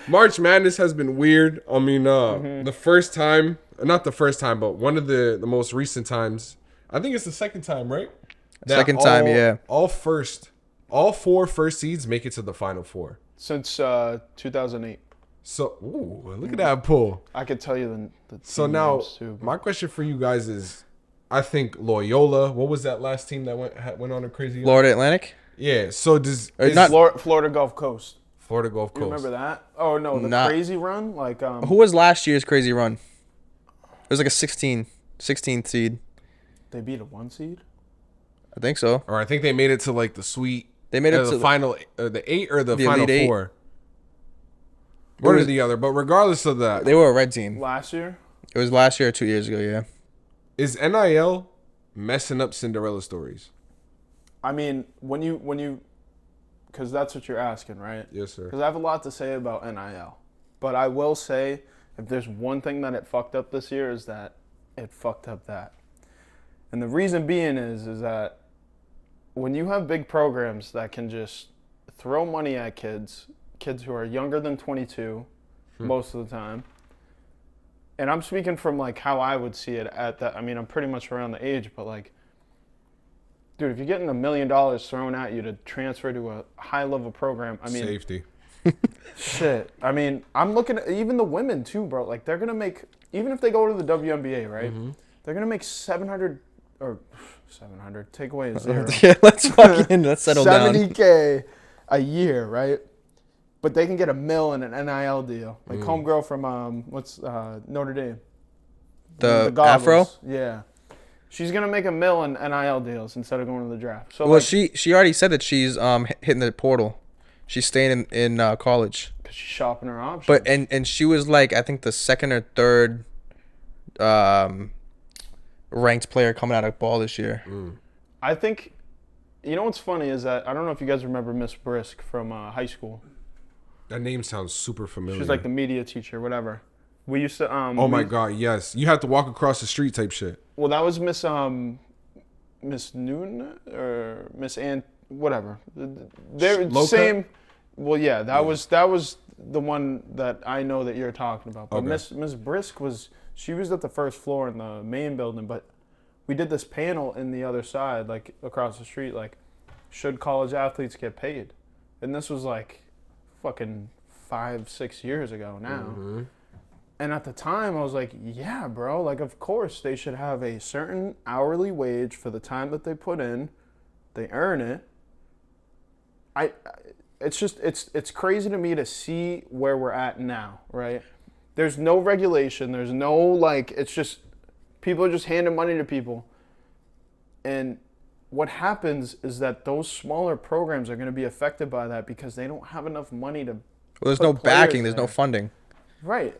March Madness has been weird. I mean, the first time, not the first time, but one of the most recent times. I think it's the second time, right? Second time, yeah. All four first seeds make it to the Final Four Since 2008. So, ooh, look at that pull. I could tell you the So team now, names too, my question for you guys is, I think Loyola. What was that last team that went on a crazy? Florida Atlantic. Yeah. So is not Florida Gulf Coast. Florida Gulf You Coast. remember that? Oh no, the crazy run. Like who was last year's crazy run? It was like a 16 seed. They beat a 1 seed. I think so. Or I think they made it to like the sweet. They made it to to the final, the 8 or the final Elite 8. 4. One or the other. But regardless of that, They were a red team. Last year. It was last year or 2 years ago. Yeah. is NIL messing up Cinderella stories? I mean, when you, because that's what you're asking, right? Yes, sir. Because I have a lot to say about NIL, but I will say, if there's one thing that it fucked up this year, is that it fucked up that. And the reason being is that when you have big programs that can just throw money at kids who are younger than 22 most of the time, and I'm speaking from like how I would see it at that. I mean, I'm pretty much around the age, but like, dude, if you're getting $1 million thrown at you to transfer to a high-level program, I mean, Safety. shit. I mean, I'm looking at even the women too, bro. Like, they're gonna make, even if they go to the WNBA, right? They're gonna make 700. Take away a zero. Yeah, let's settle down. 70K a year, right? But they can get $1 million in an NIL deal. Like homegirl from Notre Dame. The goggles. Afro. Yeah. She's gonna make $1 million in NIL deals instead of going to the draft. So Well, like, she already said that she's hitting the portal. She's staying in college. cause she's shopping her options. But and she was like, I think the second or third ranked player coming out of ball this year. I think, you know what's funny is that I don't know if you guys remember Miss Brisk from high school. That name sounds super familiar. She's like the media teacher, whatever. We used to. Oh my God, yes. You have to walk across the street type shit. Well, that was Miss Noon or Miss Ann, whatever. They're Low same. Well, yeah, that was the one that I know that you're talking about. But Okay. Miss Brisk she was at the first floor in the main building, but we did this panel in the other side, like across the street, like, should college athletes get paid? And this was like fucking 5-6 years ago now. And at the time, I was like, yeah, bro, like, of course they should have a certain hourly wage for the time that they put in. They earn it. It's crazy to me to see where we're at now, right? There's no regulation. There's no, like, it's just, people are just handing money to people. And what happens is that those smaller programs are going to be affected by that because they don't have enough money to. Well, there's put no players backing. There's there. no funding. Right,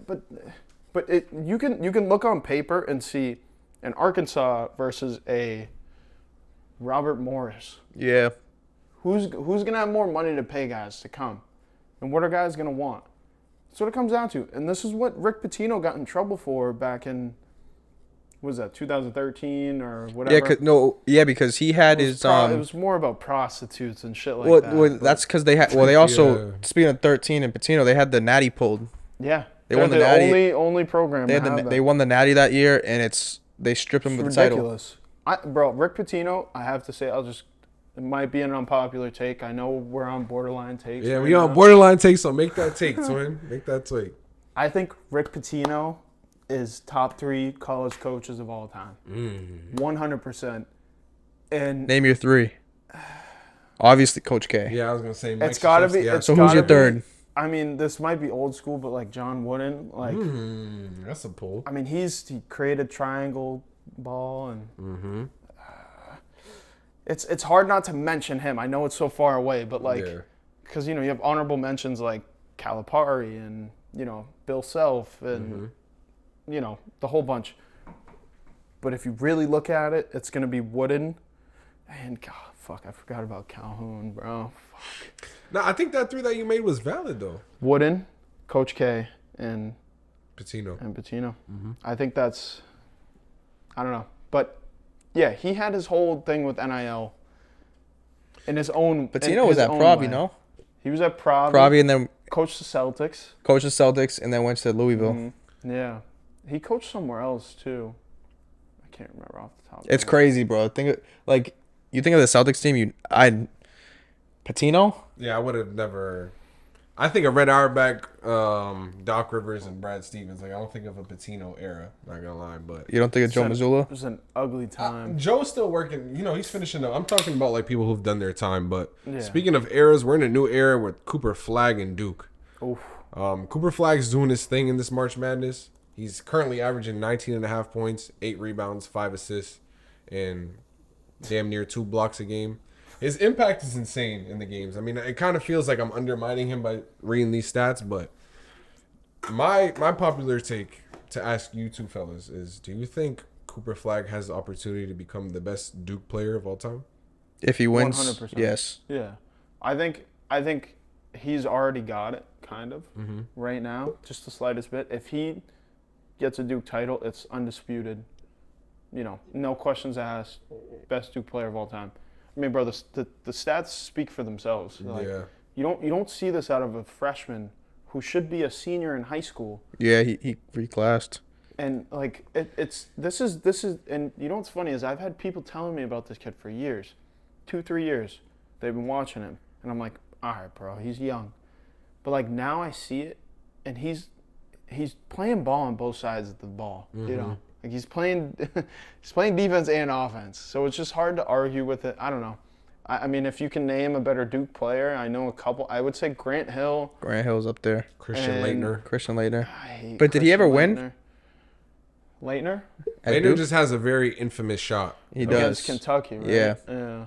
but you can look on paper and see an Arkansas versus a Robert Morris. Yeah. Who's gonna have more money to pay guys to come, and what are guys gonna want? That's what it comes down to, and this is what Rick Pitino got in trouble for back in, what was that, 2013 or whatever? Because he had his it was more about prostitutes and shit like that. Well, that's because they had. Well, they also Yeah. speaking of 13 and Patino, they had the Natty pulled. Yeah, They they're won the the Natty. only program. They won the Natty that year, and they stripped him of the title. Ridiculous. Bro, Rick Pitino, I have to say, it might be an unpopular take. I know we're on borderline takes. Yeah, right we on now. borderline take, so make that take, twin. Make that take. I think Rick Pitino is top 3 college coaches of all time. 100%. And Name your 3. Obviously, Coach K. Yeah, I was gonna say Mike it's got to be. Krzyzewski. It's So who's your gotta be- third? I mean, this might be old school, but like John Wooden, like, That's a pull. I mean, he created triangle ball, and it's hard not to mention him. I know it's so far away, but like, Yeah. because you have honorable mentions like Calipari and Bill Self and the whole bunch. But if you really look at it, it's gonna be Wooden, and God, fuck, I forgot about Calhoun, bro. Fuck. No, I think that 3 that you made was valid though. Wooden, Coach K, and Patino. Patino. I think that's, I don't know. But, yeah, he had his whole thing with NIL in his own Patino was at Prob, you know. He was at Prob. Probbie, and then Coached the Celtics. Coached the Celtics, and then went to Louisville. Mm-hmm. Yeah. He coached somewhere else, too. I can't remember off the top. It's crazy, bro. You think of the Celtics team, Patino? Yeah, I would have never. I think of Red Auerbach, Doc Rivers, and Brad Stevens. Like I don't think of a Patino era. Not gonna lie, but You don't think of Joe Mazzulla? It was an ugly time. Joe's still working. You know, he's finishing up. I'm talking about like people who've done their time. But Yeah. speaking of eras, we're in a new era with Cooper Flagg and Duke. Oof. Cooper Flagg's doing his thing in this March Madness. He's currently averaging 19.5 points, 8 rebounds, 5 assists, and damn near 2 blocks a game. His impact is insane in the games. I mean, it kind of feels like I'm undermining him by reading these stats, but my popular take to ask you two fellas is, do you think Cooper Flagg has the opportunity to become the best Duke player of all time? If he wins, 100%. yes. Yeah. I think he's already got it, kind of, right now, just the slightest bit. If he gets a Duke title, it's undisputed. You know, no questions asked, best Duke player of all time. I mean, bro, the stats speak for themselves. Like, Yeah. You don't see this out of a freshman who should be a senior in high school. Yeah, he reclassed. And like this is and you know what's funny is I've had people telling me about this kid for years, 2-3 years. They've been watching him, and I'm like, all right, bro, he's young, but like now I see it, and he's playing ball on both sides of the ball. You know, like he's playing defense and offense. So it's just hard to argue with it. I don't know. I mean, if you can name a better Duke player, I know a couple. I would say Grant Hill. Grant Hill's up there. Christian And- Laettner. Christian Laettner. I hate But did he ever Christian win? Laettner? At Laettner Duke? just has a very infamous shot. He Against does. Kentucky, right? Yeah. Yeah.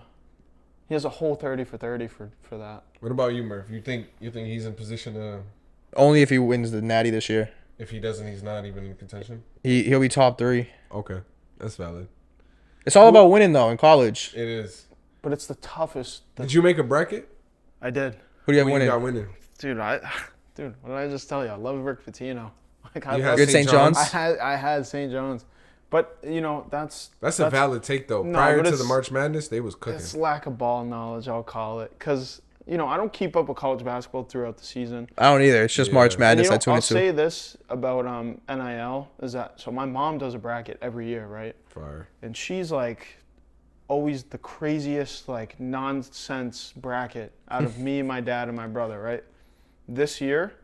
He has a whole 30 for 30 for that. What about you, Murph? You think he's in position to? Only if he wins the Natty this year. If he doesn't, he's not even in contention. He'll be top 3. Okay, that's valid. It's all about winning though in college. It is. But it's the toughest. Did you make a bracket? I did. Who do you have Who winning? you got winning? Dude, what did I just tell you? I love Rick Pitino. Like I You love had Good St. John's? I had St. John's. But, you know, that's a valid take though. No, Prior but to it's- the March Madness, they was cooking. it's lack of ball knowledge, I'll call it. Because, you know, I don't keep up with college basketball throughout the season. I don't either. It's just Yeah. March And Madness. And, I tune I'll into. say this about NIL is that, so my mom does a bracket every year, right? Fire. And she's like always the craziest like nonsense bracket out of me, my dad, and my brother, right? This year,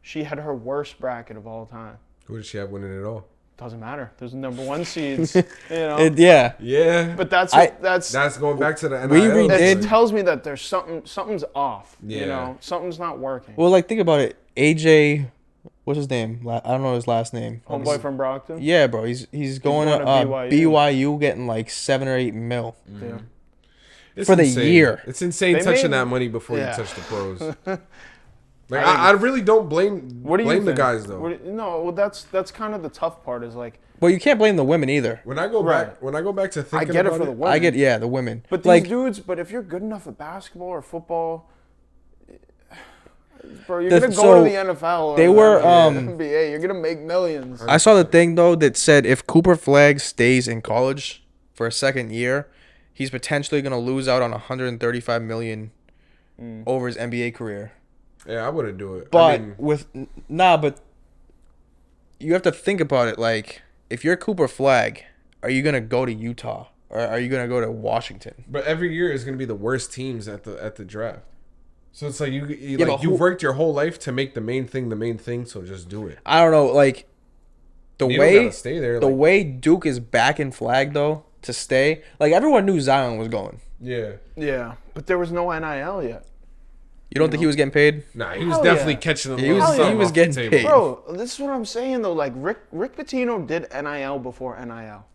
she had her worst bracket of all time. Who did she have winning it all? Doesn't matter. There's number 1 seeds, you know. Yeah. Yeah, But that's that's going back to the NIL. We redid- it tells me that there's something's off. Yeah. You know, something's not working. Well, like think about it. AJ, what's his name? I don't know his last name. Homeboy from Brockton. Yeah, bro. He's going going to to BYU getting like 7 or 8 mil. Yeah. It's for the insane. year. It's insane They touching made- that money before Yeah. you touch the pros. Like I really don't blame What do you blame the think? guys though. No, well that's kind of the tough part is like Well, you can't blame the women either. When I go Right. back to thinking I get it about for the women. I get the women. But these like dudes, but if you're good enough at basketball or football, bro, you're The- gonna go so, to the NFL or they the were, NBA. You're gonna make millions. I saw the thing though that said if Cooper Flagg stays in college for a second year, he's potentially going to lose out on 135 million over his NBA career. Yeah, I wouldn't do it. But I mean, but you have to think about it. Like, if you're Cooper Flagg, are you gonna go to Utah or are you gonna go to Washington? but every year is going to be the worst teams at the draft. So it's like you but you've worked your whole life to make the main thing, so just do it. I don't know. Like the You don't way gotta stay there. the like, way Duke is backing Flagg though to stay. Like everyone knew Zion was going. yeah. Yeah, but there was no NIL yet. You don't think he was getting paid? Nah, he was Hell definitely yeah. catching the He was- something he was off getting the table. paid. Bro, this is what I'm saying though. Like Rick Pitino did NIL before NIL.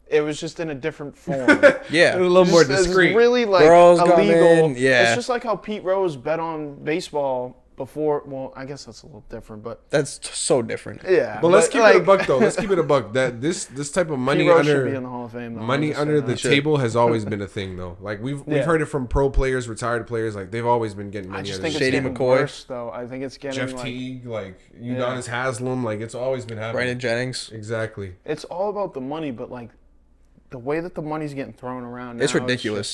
It was just in a different form. Yeah. It was a little more It's discreet. really like Girls come illegal. in, yeah. It's just like how Pete Rose bet on baseball before. Well, I guess that's a little different, but That's so different. yeah. But let's keep it a like, buck though. Let's keep it a buck. That this type of money Pete Rose should be in under the Hall of Fame. Though. money I'm just under saying the that. table has always been a thing though. Like we've Yeah. heard it from pro players, retired players. Like they've always been getting I money. just under think the it's Shady getting McCoy. worse though. I think it's getting Jeff like Teague, like Udonis Haslam. Like it's always been happening. Brandon Jennings. Exactly. it's all about the money, but like the way that the money's getting thrown around. It's now, ridiculous.